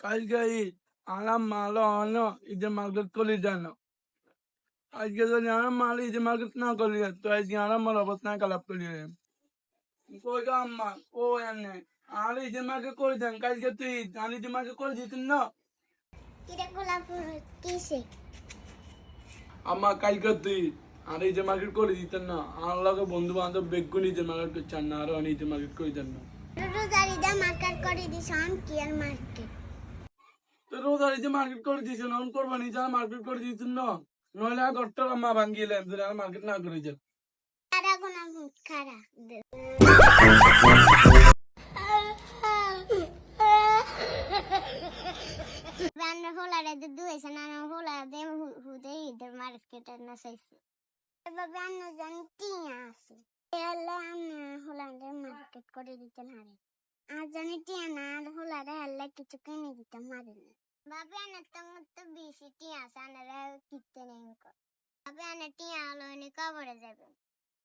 আজকে ঈদ আরাম মাল অনো ঈদের মার্কেট করে জানো আজকে যদি আরাম মাল ঈদের মার্কেট না করলে তো আজকে আরাম মাল অবস্থা খারাপ করে কই গো আম্মা ও এনে আর ঈদের মার্কেট করে দেন কালকে তুই ঈদ আর ঈদের মার্কেট করে দিতেন না কিরে গোলাপুর কিসে আম্মা কালকে তুই আর ঈদের মার্কেট করে দিতেন না আমার লগে বন্ধু বান্ধব বেগুন ঈদের মার্কেট করছেন না আরো ঈদের মার্কেট করে দেন না রোজারিদা মার্কেট করে দিছ কি আর মার্কেট তো রোজার ঈদের মার্কেট করে দিয়েছেন অন করবানি যারা মার্কেট করে দিতেন না নইলে আর ঘরটা আম্মা ভাঙ্গিয়ে যদি আর মার্কেট না করে যান খারা কোন খারা রান্না হোলারে দুয়েছে না হোলা দে হুদে ঈদের মার্কেটের না চাইছে এভাবে অন্য জন টিয়া আছে এলে আমি হোলারে মার্কেট করে দিতেন হারে আর জানি টিয়া না আর হোলারে হেললে কিছু কিনে দিতাম মারে না ভাবে আনার তো বেশি টিয়া আছে আনারা কিনতে নেই ভাবে আনার টিয়া হলো কবরে যাবে